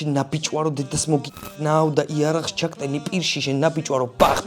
შენ ნაბიჭვარო დედას მოგინაო და იარაღს ჩაკტენი პირში შენ ნაბიჭვარო ბახ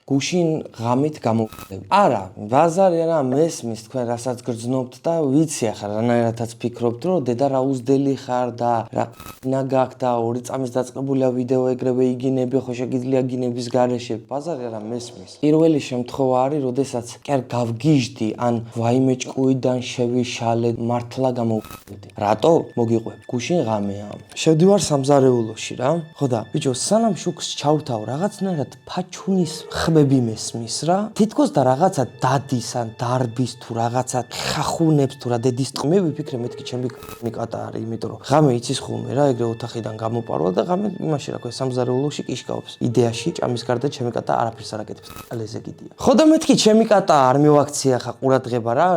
გუშინ ღამით გამოვიდები. არა, ბაზარი არა მესმის თქვენ რასაც გრძნობთ და ვიცი ახლა რანაირადაც ფიქრობთ რომ დედა რა უზდელი ხარ და რა ნაგაკ და 2 წამის დაწყებულია ვიდეო ეგრევე იგინები ხო შეგიძლია გინების გარეშე. ბაზარი არა მესმის. პირველი შემთხვევა არის, როდესაც კერ გავგიჟდი ან ვაიმე ჭკუიდან შევიშალე მართლა გამოვიდები. რატო? მოგიყვებ. გუშინ ღამეა. შევდივარ სამზარეულოში რა. ხო და ბიჭო, სანამ შუქს ჩავთავ რაღაცნაირად ფაჩუნის ხმები მესმის რა. თითქოს და რაღაცა დადის ან დარბის თუ რაღაცა ხახუნებს თუ რა დედის ტყმე ვიფიქრე მეთქი ჩემი კატა არის, იმიტომ რომ ღამე იცის ხოლმე რა, ეგრე ოთახიდან გამოპარვა და ღამე იმაში რა ქვია სამზარეულოში კიშკაობს. იდეაში ჭამის გარდა ჩემი კატა არაფერს არ აკეთებს. ალეზე კიდია. ხო და მეთქი ჩემი კატა არ მივაქცია ხა ყურადღება რა,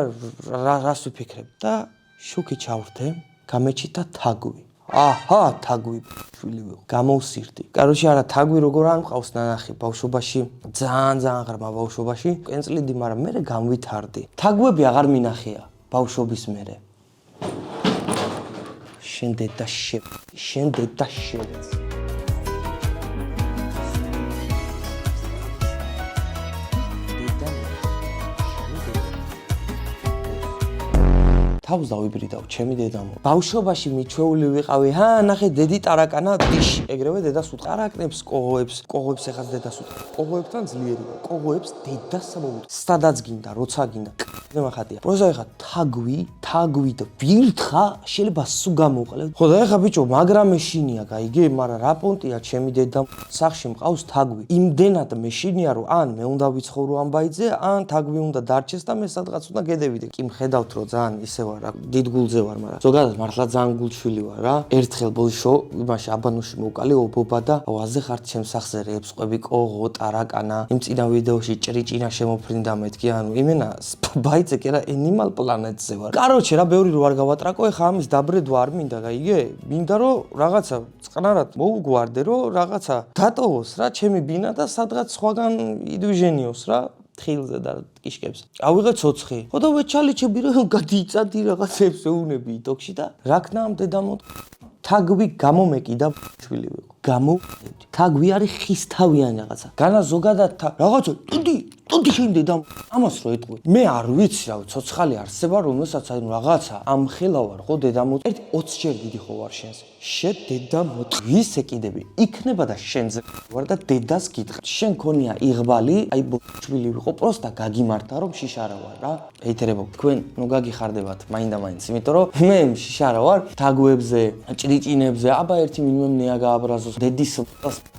რას ვიფიქრებ და შუქი ჩავრდე, გამეჩიტა თაგვი. აჰა, თაგვი შვილი ვიყო. გამოვსირდი. კაროჩე არა, თაგვი როგორ არ მყავს ნანახი ბავშვობაში, ძალიან ღრმა ბავშვობაში. კენწლიდი, მაგრამ მე გამვითარდი. თაგვები აღარ მინახია ბავშვობის მერე. შენ დედა თავს დავიბრიდავ ჩემი დედამ. ბავშვობაში მიჩვეული ვიყავი, ნახე დედი ტარაკანა დიში. ეგრევე დედას უტყვა. ტარაკნებს კოღოებს ეხაც დედას უტყვა. კოღოებთან ძლიერი ვარ. კოღოებს დედას მოუტყვა. სადაც გინდა, როცა გინდა. მახატია. პროზა ეხა თაგვი და ვირთხა შეიძლება სულ გამოვყალე. ხო და ეხა ბიჭო, მაგრამ მეშინია გაიგე, მაგრამ რა პონტია ჩემი დედამ სახში მყავს თაგვი. იმდენად მეშინია რომ ან მე უნდა ვიცხოვრო ამ ბაიძე, ან თაგვი უნდა დარჩეს და მე სადღაც უნდა გედევიდე. კი მხედავთ რომ ძალიან ისე ვარ რა, დიდ გულზე ვარ, მაგრამ ზოგადად მართლა ძალიან გულშვილი ვარ რა. ერთხელ ბოლშო იმაში აბანოში მოვკალი ობობა და ვაზე ხარ ჩემ სახზე რეებს ყვები კოღო, ტარაკანა. იმ წინა ვიდეოში ჭრიჭინა შემოფრინდა მეთქი, ანუ იმენა ბაიძე კი არა Animal Planet-ზე ვარ. კაროჩე რა, ბევრი რო არ გავატრაკო, ეხა ამის დაბრედვა არ მინდა, გაიგე? მინდა რომ რაღაცა წყნარად მოუგვარდე, რომ რაღაცა დატოვოს რა ჩემი ბინა და სადღაც სხვაგან იდვიჟენიოს რა. თხილზე და კიშკებს. ავიღე ცოცხი. ხო და ვეჩალიჩები რომ გადიიწადი რაღაცებს ეუნები იტოქში და რა ქნა ამ დედამოდ თაგვი გამომეკიდა შვილი ვიყო. გამოვედი. თაგვი არის ხისთავიანი რაღაცა. განა ზოგადად რაღაცა ტუდი შენ დედამ ამას რო ეტყვი. მე არ ვიცი რა, ცოცხალი არსება რომელსაც აი რაღაცა ამხელა ვარ ხო დედამოდ. 20 ჯერ დიდი ხო ვარ შენზე. შე დედამოდ ვის ეკიდები? იქნება და შენზე ვარ და დედას გითხრა. შენ ქონია იღბალი, აი შვილი ვიყო, პროსტა გაგიმართა რომ შიშარა ვარ რა. ეითერებო, თქვენ ნუ გაგიხარდებათ მაინდა-მაინც, იმიტომ რომ მე შიშარა ვარ თაგვებზე, ჭრიჭინებზე, აბა ერთი მინიმუმ გააბრაზოს. დედის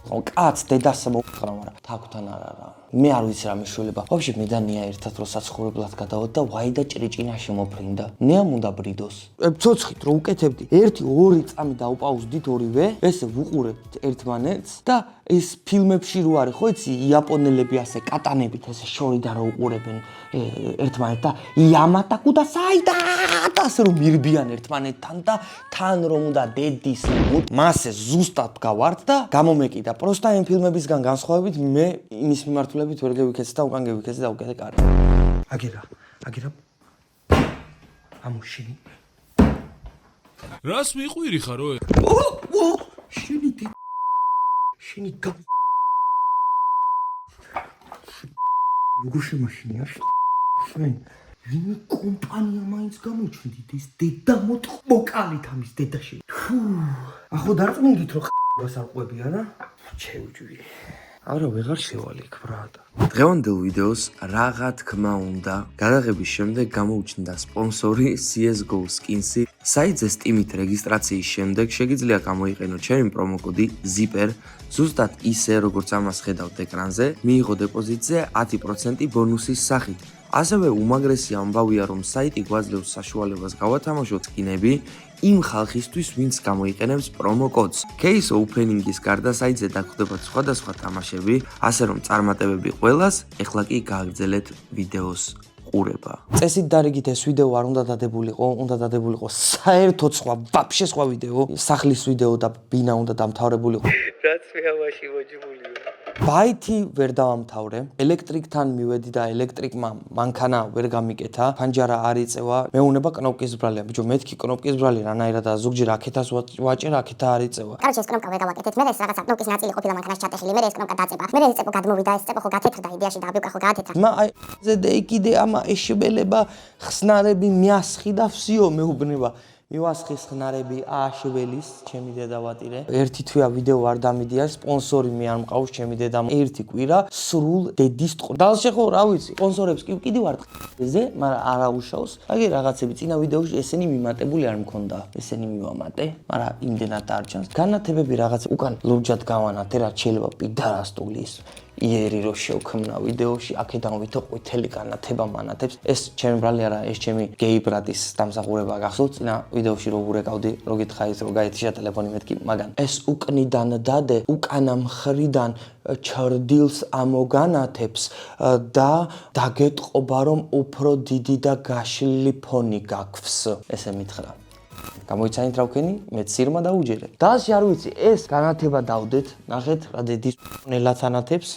კაც დედას მოუხრა, მაგრამ თაგვთან არა რა. მე არ ვიცი რა მეშველება. ვაფშე მე და ნია ერთად რო საცხოვრებლად გადავად და ვაი და ჭრიჭინა შემოფრინდა. ნიამ უნდა ბრიდოს. ცოცხით რო უკეთებდი, 1-2 წამი დაუპაუზდით ორივე, ესე ვუყურებთ ერთმანეთს და ეს ფილმებში რო არის, ხო იცი, იაპონელები ასე კატანებით ესე შორიდან რო უყურებენ ერთმანეთს და იამატაკუ და საიდა და ასე რომ მირბიან ერთმანეთთან და თან რომ უნდა დედის მასე ზუსტად გავართ და გამომეკიდა. პროსტა იმ ფილმებისგან განსხვავებით მე იმის მიმართულებით ვერ გევიქეცე და უკან გევიქეცე და უკეთე კარი. აგერა ამოშინი. რას მიყვირი ხარო? შენი როგორ შემაშინია? შენ ვინ კომპანია მაინც გამოჩნდით ეს დედა მოტყმოკალით ამის დედაში. ახო დარწმუნდით რომ ხ***ას არ ყვები არა? ჩევჯვი. არა ვეღარ შევალე იქ ბრატა. დღევანდელ ვიდეოს რაღა თქმა უნდა გადაღების შემდეგ გამოუჩნდა სპონსორი CS:GO Skins-ი. საიტზე Steam-ით რეგისტრაციის შემდეგ შეგიძლია გამოიყენოთ ჩემი პრომოკოდი ZIPPER, ზუსტად ისე როგორც ამას ხედავთ ეკრანზე, მიიღო დეპოზიტზე 10% ბონუსის სახით. ასევე უმაგრესი ამბავია, რომ საიტი გვაძლევს საშუალებას გავათამაშოთ სკინები იმ ხალხისთვის, ვინც გამოიყენებს პრომოკოდს. Case opening-ის გარდა საიტზე დაგხვდებათ სხვადასხვა თამაშები, ასე რომ წარმატებები ყველას, ეხლა კი გააგრძელეთ ვიდეოს ყურება. წესით დარიგით ეს ვიდეო არ უნდა დადებულიყო, უნდა დადებულიყო საერთოდ სხვა, ვაფშე სხვა ვიდეო, სახლის ვიდეო და ბინა უნდა დამთავრებულიყო. რაც მე ამაში მოჯმულია. ბაითი ვერ დავამთავრე, ელექტრიკთან მივედი და ელექტრიკმა მანქანა ვერ გამიკეთა, ფანჯარა არ იწევა, მეუნება კნოპკის ბრალია. ბიჭო, მეთქი კნოპკის ბრალი რანაირადაა, ზოგჯერ აქეთას ვაჭერ, აქეთა არ იწევა. კაროჩე ეს კნოპკა ვერ გავაკეთეთ. მე ეს რაღაცა კნოპკის ნაწილი ყოფილა მანქანაში ჩატეხილი, მე ეს კნოპკა დაწება. მე ეს წეპო გადმოვიდა, ეს წეპო ხო გათეთრდა იდეაში და აბიუკა ხო გაათეთრა. მა აი ზედე კიდე ამა ეშებელება ხსნარები მიასხი და ვსიო მეუბნება. მივასხის ხნარები ააშველის, ჩემი დედავატირე. ერთი თვეა ვიდეო არ დამიდია, სპონსორი მე არ მყავს ჩემი დედამ. ერთი კვირა სრულ დედის ტყო. დალშე ხო რა ვიცი, სპონსორებს კიდე ვარ ზე, მაგრამ არა უშავს. აგი რაღაცები წინა ვიდეოში ესენი მიმატებული არ მქონდა. ესენი მივამატე, მაგრამ იმდენად არ ჩანს. განათებები რაღაც უკან ლურჯად გავანათე, რაც შეიძლება პიდარასტულის. იერი რო შევქმნა ვიდეოში, აქედან ვითო ყვითელი განათება მანათებს. ეს ჩემი ბრალი არა, ეს ჩემი გეი ბრატის დამსახურება გახსოვთ. წინა ვიდეოში რო ვურეკავდი, რო გითხარით, რო გაითიშა ტელეფონი მეთქი, მაგან. ეს უკნიდან დადე, უკანა მხრიდან ჩრდილს ამოგანათებს და დაგეტყობა რომ უფრო დიდი და გაშლილი ფონი გაქვს. ესე მითხრა. გამოიცანით რა ვქენი, მე ცირმა დაუჯერე. დასში არ ვიცი, ეს განათება დავდეთ, ნახეთ რა დედის ნელაც ანათებს.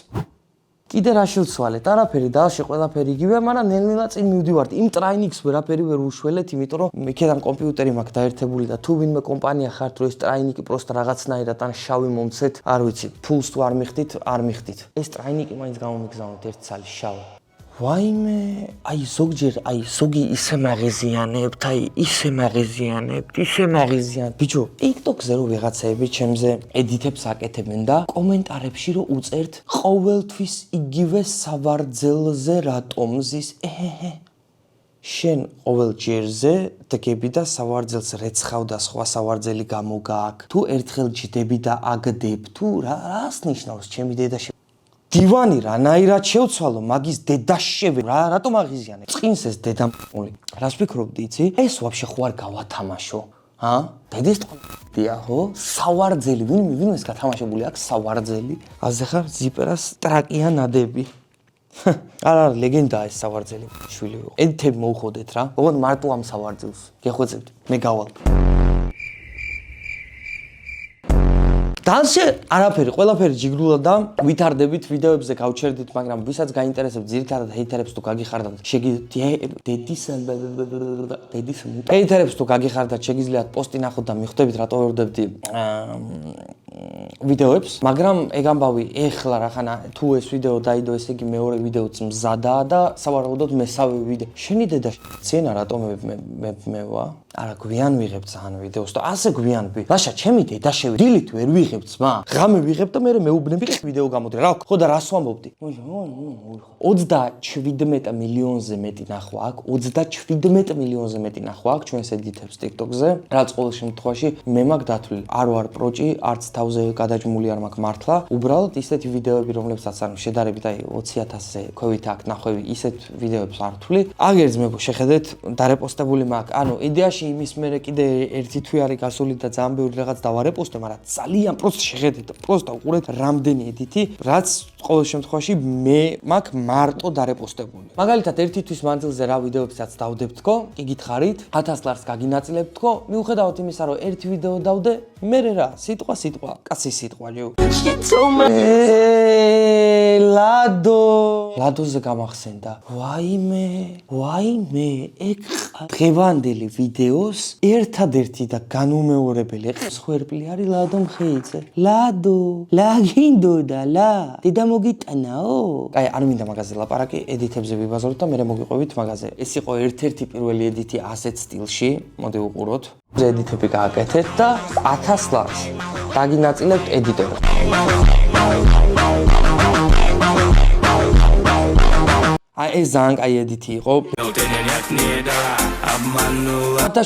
კიდე რა შევცვალეთ, არაფერი დასში ყველაფერი იგივეა, მაგრამ ნელ-ნელა წინ მივდივართ. იმ ტრაინინგს ვერაფერი ვერ უშველეთ, იმიტომ რომ იქიდან კომპიუტერი მაქვს დაერთებული და თუ ვინმე კომპანია ხართ, რომ ეს ტრაინინგი პროსტა რაღაცნაირად ან შავი მომცეთ, არ ვიცი, ფულს თუ არ მიხდით, არ მიხდით. ეს ტრაინინგი მაინც გამომიგზავნოთ ერთი ცალი შავი. ვაიმე, აი ზოგჯერ, აი ზოგი ისე მაღიზიანებთ, აი ისე მაღიზიანებთ, ისე მაღიზიანებთ. ბიჭო, TikTok-ზე რო ვიღაცები ჩემზე ედიტებს აკეთებენ და კომენტარებში რო უწერთ ყოველთვის იგივე სავარძელზე რატომ ზის? შენ ყოველ ჯერზე დგები და სავარძელს რეცხავ და სხვა სავარძელი გამოგააკ. თუ ერთხელ ჯდები და აგდებ, თუ რას ნიშნავს ჩემი დედა დივანი რანაირად შევცვალო, მაგის დედაშევე, რატომ აღიზიანე? წინს ეს დედამული. რას ვფიქრობდი, იცი? ეს ვაფშე ხო არ გავათამაშო. დედის ტყია, ხო? სავარძელი, ვინმეს გათამაშებული აქვს სავარძელი? აზე ხარ ზიპერას ტრაკია ნადები. არა, ლეგენდაა ეს სავარძელი. შვილი. ედიტები მოუხოდეთ რა. ოღონდ მარტო ამ სავარძელს. გეხვეწებთ, მე გავალ. დასში არაფერი, ყველაფერი ჯიგრულად და ვითარდებით ვიდეოებზე გავჩერდით, მაგრამ ვისაც გაინტერესებს ძირითადად ჰეითერებს თუ გაგიხარდათ, შეგიძლიათ ჰეითერებს თუ გაგიხარდათ, შეგიძლიათ პოსტი ნახოთ და მიხვდებით რატო ვერვდებდი ვიდეოებს, მაგრამ ეგ ამბავი ეხლა რახანა თუ ეს ვიდეო დაიდო, ესე იგი მეორე ვიდეოც მზადაა და სავარაუდოდ მესავე ვიდეო. შენი დედა ცენა რატომ მევა? არა გვიან ვიღებ ძალიან ვიდეოს და ასე გვიან ვი. ლაშა, ჩემი დედა შევი დილით ვერ ვიღებ ძმა. ღამე ვიღებ და მე მეუბნები ვიდეო გამოდრე. რა ხო და რას ვამბობდი? 37 მილიონზე მეტი ნახვა აქვს, 37 მილიონზე მეტი ნახვა აქვს ჩვენს ედიტებს TikTok-ზე, რაც ყოველ შემთხვევაში მე მაქვს დათვლილი. არ ვარ პროჭი, არც თავზე გადაჭმული არ მაქვს მართლა. უბრალოდ ისეთი ვიდეოები, რომლებსაც ანუ შედარებით აი 20,000-ზე ქვევით აქვს ნახვევი, ისეთ ვიდეოებს არ ვთვლი. აგერც მე შეხედეთ, დარეპოსტებული მაქვს. ანუ იდეაში იმის მერე კიდე ერთი თვე არის გასული და ძალიან ბევრი რაღაც დავარეპოსტე, მაგრამ ძალიან პროსტ შეხედეთ, პროსტა უყურეთ რამდენი ედიტი, რაც ყოველ შემთხვევაში მე მაქვს მარტო დარეპოსტებული. მაგალითად, ერთი თვის მანძილზე რა ვიდეოებსაც დავდებთქო, კი გითხარით, 1000 ლარს გაგინაწილებთქო, მიუხედავად იმისა, რომ ერთი ვიდეო დავდე, მე რა, სიტყვა, კაცი სიტყვა ჯო. ლადოზე გამახსენდა. ვაიმე, ეგ დღევანდელი ვიდეოს ერთადერთი და განუმეორებელი ხვერპლი არის ლადო მხეიძე. ლადო, ლაგინდოდა ლა. დედა მოგიტანაო? აი, არ მინდა მაგაზე ლაპარაკი, ედიტებზე ვიბაზროთ და მე მოგიყვებით მაგაზე. ეს იყო ერთ-ერთი პირველი ედიტი ასეთ სტილში. მოდი ვუყუროთ. ედიტები გააკეთეთ და 1000 ლარს დაგინაწილებთ ედიტორებს. აი ეს ძალიან კაი ედიტი იყო.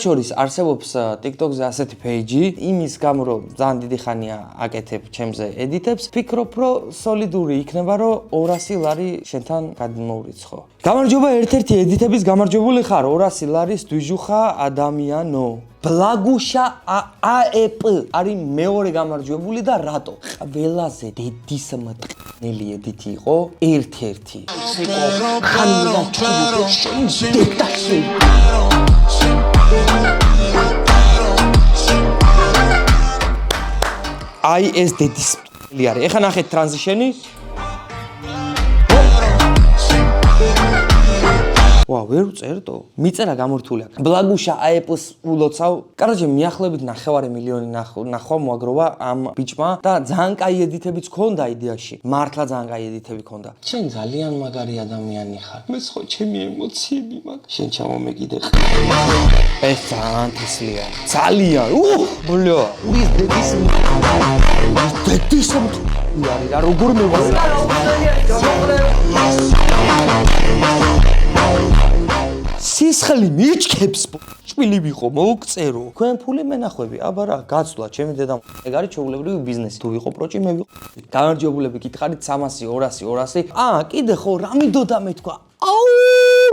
შორის არსებობს TikTok-ზე ასეთი პეიჯი, იმის გამო რომ ძალიან დიდი ხანია აკეთებ ჩემზე ედიტებს, ფიქრობ რომ სოლიდური იქნება, რომ 200 ლარი შენთან გადმოვრიცხო. გამარჯობა ერთ-ერთი ედიტების გამარჯვებული ხარ, 200 ლარის დვიჟუხა ადამიანო. ბლაგუშა აეპ არის მეორე გამარჯვებული და რატო? ყველაზე დედის მტყნელი ედითი იყო ერთ-ერთი. ხანდა ჩუბი დედაში. აი ეს დედის მტყნელი არის. ეხლა ნახეთ ტრანზიშენი. ვა, ვერ უწერტო? მიწერა გამორთული აქვს. ბლაგუშა აეპს ულოცავ. კაროჩე, მიახლებით 9 მილიონი ნახვა მოაგროვა ამ ბიჭმა და ძალიან კაი ედიტებიც ჰქონდა იდეაში. მართლა ძალიან კაი ედიტები ჰქონდა. შენ ძალიან მაგარი ადამიანი ხარ. მე ხო ჩემი ემოციები მაქვს. შენ ჩამომეკიდე. ეს ძალიან თესლია. ძალიან. ბლო. ის დედის მტყნელი რა როგორ მევასე. სისხლი მიჩქებს ჭვილი ვიყო მოუκწერო თქვენ ფული მენახვები აბა რა გაცვლა ჩემი დედამ ეგ არის ჩვეულებრივი ბიზნესი თუ ვიყო პროჭი მე ვიყო გამარჯვებულები გითხარით 300 200 კიდე ხო რა მიდოდა მე თქვა აუ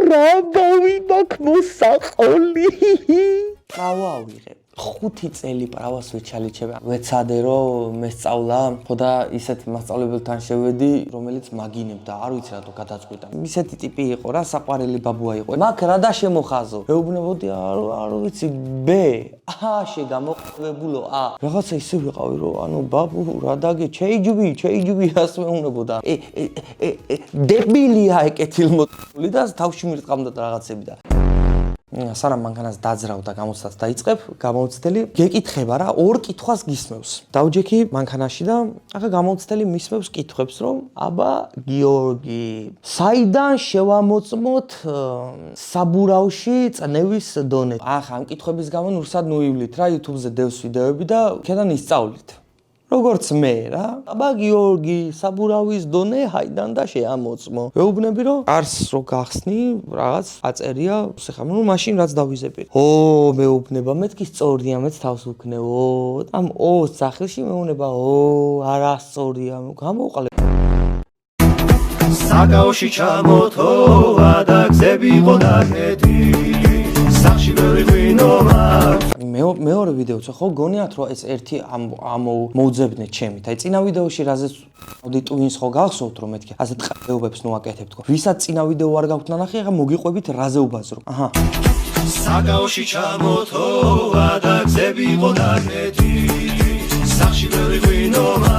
რა დავიდაქ მოსაყოლი პრავა ვიღებ 5 წელი პრავას ვეჩალიჩება ვეცადე რომ მესწავლა ხო და ისეთ მასწავლებელთან შევედი რომელიც მაგინებდა არ ვიცი რატო გადაწყვიტა ისეთი ტიპი იყო რა საყვარელი ბაბუა იყო მაგ რა და შემოხაზო მეუბნებოდი არ ვიცი ბ შე გამოყებულო რაღაცა ისე ვიყავი რომ ანუ ბაბუ რა დაგე ჩეიჯვი ასე მეუბნებოდა დებილია ეკეთილმოწული და თავში მირწყამდა რაღაცები და სანამ მანქანას დაძრავ და გამოცდას დაიწყებ, გამოცდელი გეკითხება რა, ორ კითხვას გისმევს. დავჯექი მანქანაში და ახლა გამოცდელი მისმევს კითხვებს, რომ აბა გიორგი, საიდან შევამოწმოთ საბურავში წნევის დონე? ახლა ამ კითხვების გამო ნურსად ნუივლით რა YouTube-ზე დევს ვიდეოები და ქედან ისწავლით. როგორც მე რა, აბა გიორგი, საბურავის დონე ჰაიდან და შეამოწმო. ვეუბნები რომ არს რო გახსნი, რაღაც აწერია, ხეხამ ნუ მაშინ რაც დავიზეპირ. მეუბნება, მეთქი სწორია, მეც თავს ვქნე. ამ სახელში მეუბნება, არასწორია, გამოვყალე. საკაოში ჩამოთოვა და გზები ყოდაკეთი. სახში ვერ ვინომა მეორე ვიდეოც ხო გონიათ რომ ეს ერთი მოუძებნეთ ჩემით. აი წინა ვიდეოში რაზეც ავდი ტვინს ხო გახსოვთ რომ მეთქი ასეთ ყეობებს ნუ აკეთებ თქო. ვისაც წინა ვიდეო არ გაქვთ ნანახი, ახლა მოგიყვებით რაზე უბაზრო. საკაოში ჩამოთოვა და გზები ყოდაკეთი. სახში ვერ ვინომა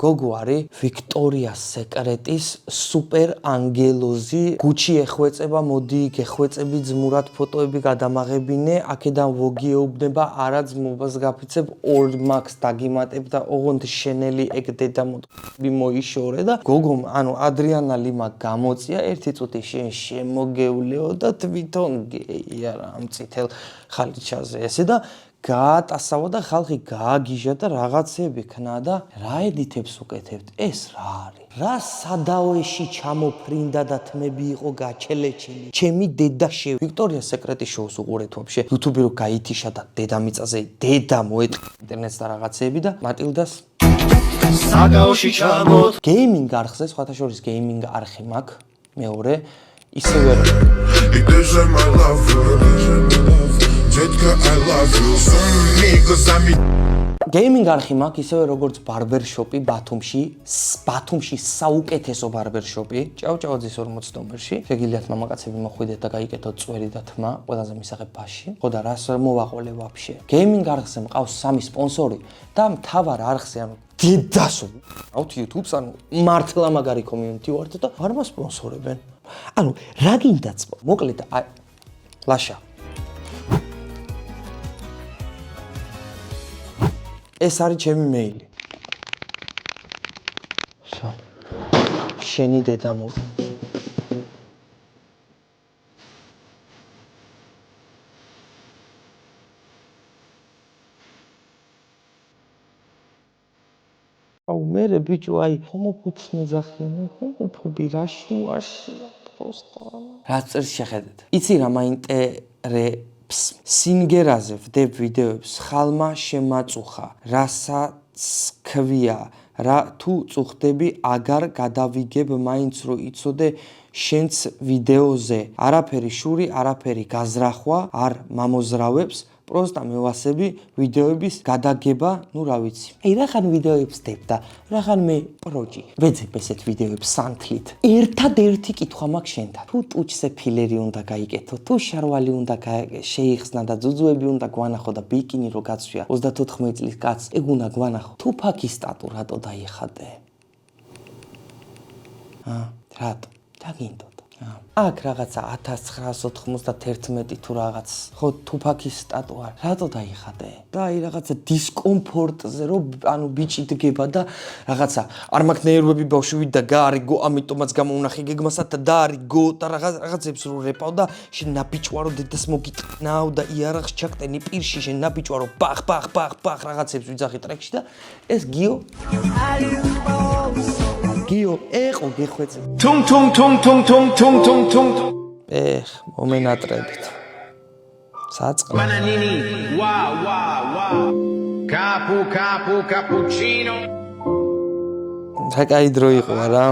გოგო არის ვიქტორიას სეკრეტის სუპერ ანგელოზი გუჩი ეხვეწება მოდი გეხვეწები ძმურად ფოტოები გადამაღებინე აქედან ვოგიეუბნება არა ძმობას გაფიცებ 2 მაქს დაგიმატებ და ოღონდ შენელი ეგ დედა მოიშორე და გოგომ ანუ ადრიანა ლიმა გამოწია ერთი წუთი შენ შემოგევლეო და თვითონ გეია რა ამ წითელ ხალიჩაზე ესე და გაატასავა და ხალხი გააგიჟა და რაღაცები ქნა და რა ედიტებს უკეთებთ ეს რა არის რა სადავეში ჩამოფრინდა და თმები იყო გაჩელეჩილი ჩემი დედაში ვიქტორიას სეკრეტის შოუს უყურეთ ვაფშე YouTube-ი რო გაითიშა და დედამიწაზე დედა მოეტყ ინტერნეტს და რაღაცები და მატილდას საკაოში ჩამოთ გეიმინგ არხზე სხვათა შორის გეიმინგ არხი მაქვს მეორე ისევე გეიმინგ არხი მაქვს ისევე როგორც ბარბერშოპი ბათუმში საუკეთესო ბარბერშოპი ჭავჭავაძის 40 ნომერში შეგიძლიათ მამაკაცები მოხვიდეთ და გაიკეთოთ წვერი და თმა ყველაზე მისაღებ ბაში ხო და რას მოვაყოლე ვაფშე გეიმინგ არხზე მყავს 3 სპონსორი და მთავარ არხზე ანუ დედასო აუთ YouTube-ს ანუ მართლა მაგარი community ვართ და არ მასპონსორებენ ანუ რა გინდათ მოკლედ ლაშა ეს არის ჩემი მეილი. შენი დედა მო. მე ბიჭო აი ჰომოფობს მეძახიან ჰომოფობი რაში პროსტა რაც წერს შეხედეთ იცი რა მაინტერესებს სინგერაზე ვდებ ვიდეოებს ხალმა შემაწუხა რასაც ქვია რა თუ წუხდები აგარ გადავიგებ მაინც რო იცოდე შენც ვიდეოზე არაფერი შური არაფერი გაზრახვა არ მამოზრავებს პროსტა მევასები ვიდეოების გადაგება ნუ რა ვიცი აი რახან ვიდეოებს დებ და რახან მე პროჭი ვეძებ ესეთ ვიდეოებს სანთლით ერთადერთი კითხვა მაქვს შენთან თუ ტუჩზე ფილერი უნდა გაიკეთო თუ შარვალი უნდა შეიხსნა და ძუძუები უნდა გვანახო და ბიკინი რო გაცვია 34 წლის კაცს ეგ უნდა გვანახო თუ ფაკისტატუ რატო დაიხადე რატო დაგინდოდა აქ რაღაცა 1991 თუ რაღაც ხო თუფაქის სტატუა რატო დაიხადე და აი რაღაცა დისკომფორტზე რომ ანუ ბიჭი დგება და რაღაცა არ მაქვს ნერვები ბავშვი და გაარიგო ამიტომაც გამოუნახე გეგმასა და დაარიგო და რაღაცებს რო რეპავ და შენ ნაბიჭვარო დედას მოგიტყნავ და იარაღს ჩაკტენი პირში შენ ნაბიჭვარო ბახ რაღაცებს ვიძახი ტრეკში და ეს გიო გიო ეყო გეხვეწე თუმ მომენატრებით საწყლო Bananini, wow. Capu, cappuccino. საკაი დრო იყო რა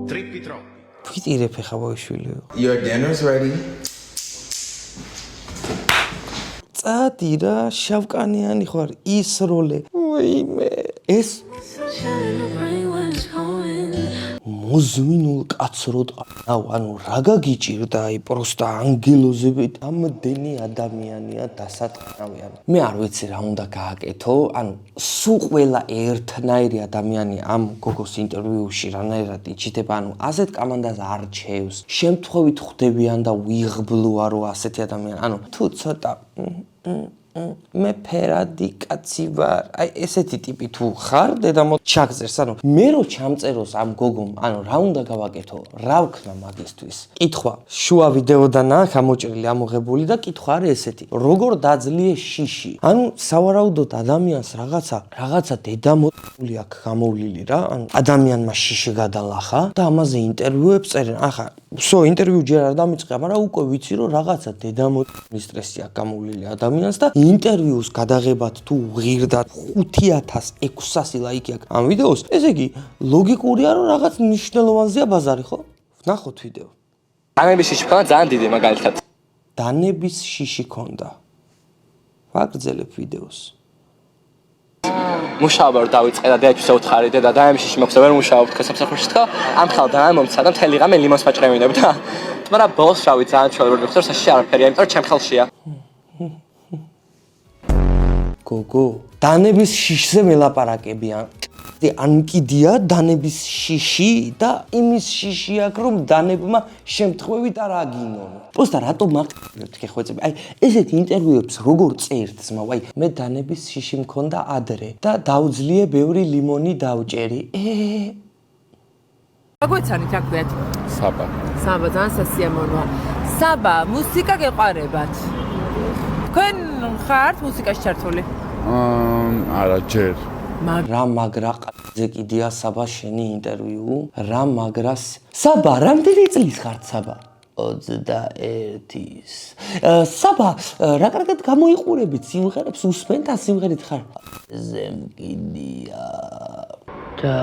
Trippi troppi. ფიტირებ ხა ბავშვილი Your dinner's ready. წადი რა შავკანიანი ხარ ის როლე ვაიმე ეს მოზმინულ კაცროდ ანუ რა გაგიჭირდა აი პროსტა ანგელოზებით ამდენი ადამიანია დასატყნავი მე არ ვიცი რა უნდა გააკეთო ანუ სულ ყველა ერთნაირი ადამიანი ამ გოგოს ინტერვიუში რანაირად იჩიტება ანუ ასეთ კამანდას არჩევს შემთხვევით ხვდებიან და ვიღბლოა რომ ასეთი ადამიანი ანუ თუ ცოტა მე ფერადი კაცი ვარ აი ესეთი ტიპი თუ ხარ დედამო ჩაგზერს ანუ მე რო ჩამწეროს ამ გოგომ ანუ რა უნდა გავაკეთო რა ვქნა მაგისთვის კითხვა შუა ვიდეოდანაა გამოჭრილი ამოღებული და კითხვა არის ესეთი როგორ დაძლიე შიში ანუ სავარაუდოდ ადამიანს რაღაცა დედამოწული აქვს გამოვლილი რა ანუ ადამიანმა შიში გადალახა და ამაზე ინტერვიუებს წერენ ახლა სო ინტერვიუ ჯერ არ დამიწყია მაგრამ უკვე ვიცი რომ რაღაცა დედამოწული სტრესი აქვს გამოვლილი ადამიანს და ინტერვიუს გადაღებად თუ ღირდათ 5600 ლაიკი აქვს ამ ვიდეოს ესე იგი ლოგიკურია რომ რაღაც მნიშვნელოვანზეა ბაზარი ხო ნახოთ ვიდეო დანების შიში ქონდა ძალიან დიდი მაგალითად დანების შიში ქონდა ვაგრძელებ ვიდეოს მუშაობა რომ დავიწყე და დედაჩვენე უთხარი და დანების შიში მოხდა ვერ მუშაობ თქვენ სამსახურში თქვა ამ ხალ და მომცა და მთელი ღამე ლიმონს ვაჭრევინებდა მაგრამ ბოლოს რავი ძალიან ჩვენი რო გიხსოვს საში არაფერია იმიტომ რომ ჩემ ხელშია გოგო დანების შიშზე მელაპარაკებიან ან კიდია დანების შიში და იმის შიში აქვს რომ დანებმა შემთხვევით არ აგინონ პროსტა რატო მაგდეთ გეხვეწები აი ესეთ ინტერვიუებს როგორ წერთ ზმავა აი მე დანების შიში მქონდა ადრე და დაუძლიე ბევრი ლიმონი დავჭერი გაგვეცანით აქვეათ საბა ძალიან სასიამოვნოა საბა მუსიკა გეყარებათ თქვენ ხართ მუსიკაში ჩართული არა ჯერ რა მაგრა ყზე კიდია საბა შენი ინტერვიუ რა მაგრას საბა რამდენი წლის ხართ საბა 21-ის საბა რა კარგად გამოიყურებით სიმღერებს უსმენთ და სიმღერით ხარ ზემკიდია და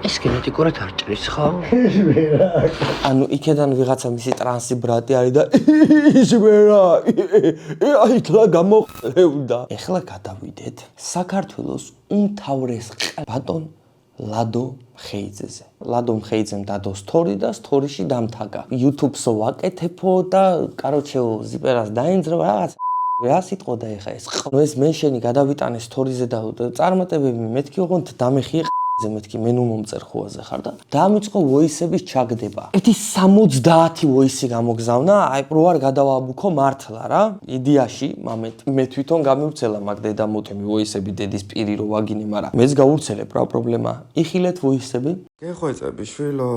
ეს გენეტიკურად არ ჭრის ხო? ანუ იქედან ვიღაცა მისი ტრანსი ბრატი არის და ის ვერა აი თლა გამოყევდა. ეხლა გადავიდეთ საქართველოს უმთავრეს ბატონ ლადო ხეიძეზე. ლადო ხეიძემ დადო სტორი და სტორიში დამთაგა. YouTube-ს ვაკეთებო და კაროჩე ზიპერას დაინძრა რაღაც რა სიტყოდა ეხა ეს. ნუ ეს მენშენი გადავიტანე სტორიზე და წარმატებები მეთქი ოღონდ დამეხიე მეთქი მენუ მომწერ ხოაზე ხარ და დამიწყო ვოისების ჩაგდება. ერთი 70 ვოისი გამოგზავნა, აი რო არ გადავაბუქო მართლა რა. იდეაში მე თვითონ გამივრცელა მაგ დედამოთემი ვოისები დედის პირი რო ვაგინე, მაგრამ მეც გავურცელებ რა პრობლემა. იხილეთ ვოისები. გეხვეწები შვილო,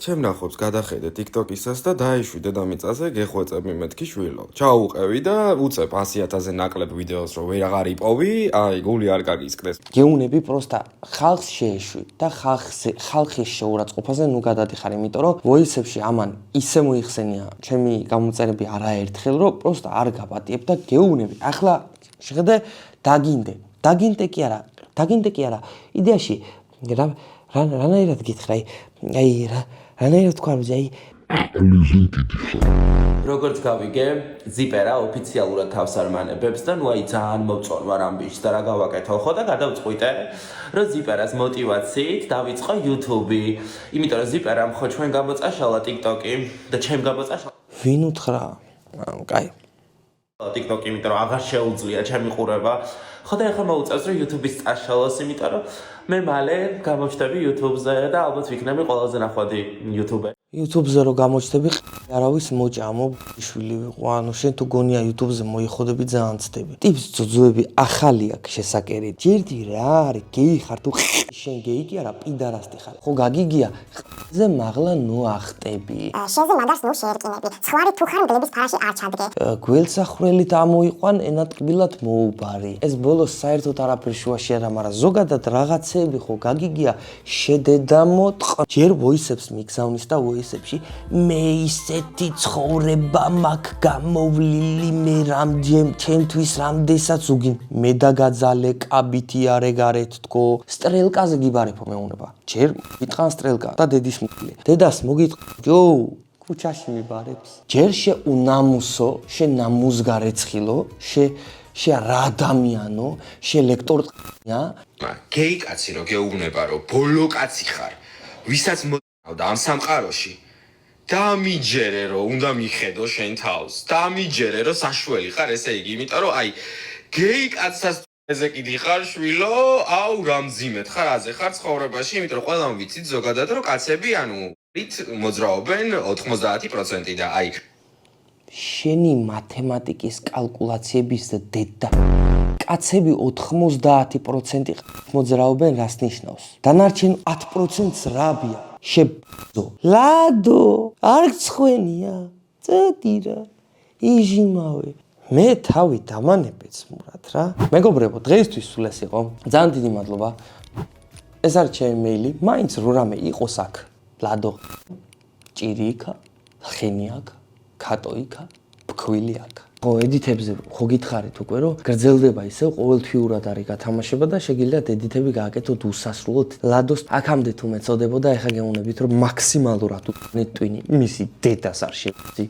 ჩემ ნახობს გადახედე TikTok-ისას და დაიშვი დედამიწაზე გეხვეწები მეთქი შვილო. ჩაუყევი და უწებ 100,000-ზე ნაკლებ ვიდეოს რო ვეღარ იპოვი, აი გული არ გაგისკდეს. გეუნები პროსტა ხალხს შეეშვი და ხალხის შეურაცხყოფაზე ნუ გადადიხარ, იმიტომ რომ ვოისებში ამან ისე მოიხსენია ჩემი გამოწერები არაერთხელ, რომ პროსტა არ გაპატიებ და გეუნები. ახლა შეხედე დაგინდე დაგინტე კი არა იდეაში რანაირად გითხრა აი რანაირად თქვა აი როგორც გავიგე, ზიპერა ოფიციალურად თავს არ მანებებს და ნუ აი ძალიან მოვწონვა რამბიჯს და რა გავაკეთო ხო და გადავწყვიტე, რომ ზიპერას мотивაციით დავიწყო YouTube-ი, იმიტომ რომ ზიპერამ ხო ჩვენ გამოწაშალა TikTok-ი და ჩემ გამოწაშალა ვინ უთხრა? კაი. TikTok-ი, იმიტომ რომ აღარ შეუძლია ჩემი ყურება. ხო და ახლა მოუწევს რომ YouTube-ის წაშალოს, იმიტომ რომ მე მალე გამოჩნდები YouTube-ზე და ალბათ ვიქნები ყველაზე ნახვადი YouTuber. YouTube-ზე რო გამოჩნდები, არავის მოჭამო, შვილი ვიყო, ანუ შენ თუ გონია YouTube-ზე მოიხოდები ძალიან ცდები. ტიპს ძუძუები ახალი აქვს შესაკერით. ჯერდი რა არის, გეი ხარ თუ შენ გეი კი არა, პიდარასტი ხარ. ხო გაგიგია, ზე მაღლა ნუ ახტები. შენზე მაგას ნუ შეერკინები. სხვარი თუ ხარ მგლების ფარაში არ ჩადგე. გველსახვრელით ამოიყვან, ენატკბილად მოუბარი. ეს ბოლოს საერთოდ არაფერ შუაში არა, მაგრამ ზოგადად რაღაცეები ხო გაგიგია, შედედამოტყ. ჯერ ვოისებს მიგზავნის და ვოისებში მე ისეთი ცხოვრება მაქვს გამოვლილი მე ჩემთვის რამდესაც უგინ მე დაგაძალე კაბითი არეგარეთ თქო სტრელკაზე გიბარებო მეუნება ჯერ მიტყან სტრელკა და დედის მიგლე დედას მოგიტყვი ჯო ქუჩაში მიბარებს ჯერ შეუნამუსო ნამუსგარეცხილო რა ადამიანო ლექტორია გეი კაცი რო გეუბნება რომ ბოლო კაცი ხარ ვისაც და ამ სამყაროში დამიჯერე რომ უნდა მიხედო შენ თავს დამიჯერე რომ საშველი ხარ ესე იგი იმიტომ რომ აი გეი კაცსაც ეზე კიდი ხარ შვილო აუ გამძიმეთ ხარ აზე ხარ ცხოვრებაში იმიტომ რომ ყველამ ვიცით ზოგადად რომ კაცები ანუ რით მოძრაობენ 90% და აი შენი მათემატიკის კალკულაციების დედა კაცები 90% მოძრაობენ რას ნიშნავს დანარჩენ 10%-ს რაბია შებძო ლადო არ გცხვენია წადირა იჟიმავე მე თავი დამანებეც მურად რა მეგობრებო დღეისთვის სულ ეს იყო ძალიან დიდი მადლობა ეს არის ჩემი მეილი მაინც რო რამე იყოს აქ ლადო ჭირი იქა ხენი აქ კატო იქა ფქვილი აქ ხო ედიტებზე ხო გითხარით უკვე რომ გრძელდება ისევ ყოველთვიურად არის გათამაშება და შეგიძლიათ ედიტები გააკეთოთ უსასრულოდ ლადოს აქამდე თუ მეწოდებოდა ეხლა გეუბნებით რომ მაქსიმალურად ტვინი მისი დედას არ შევძი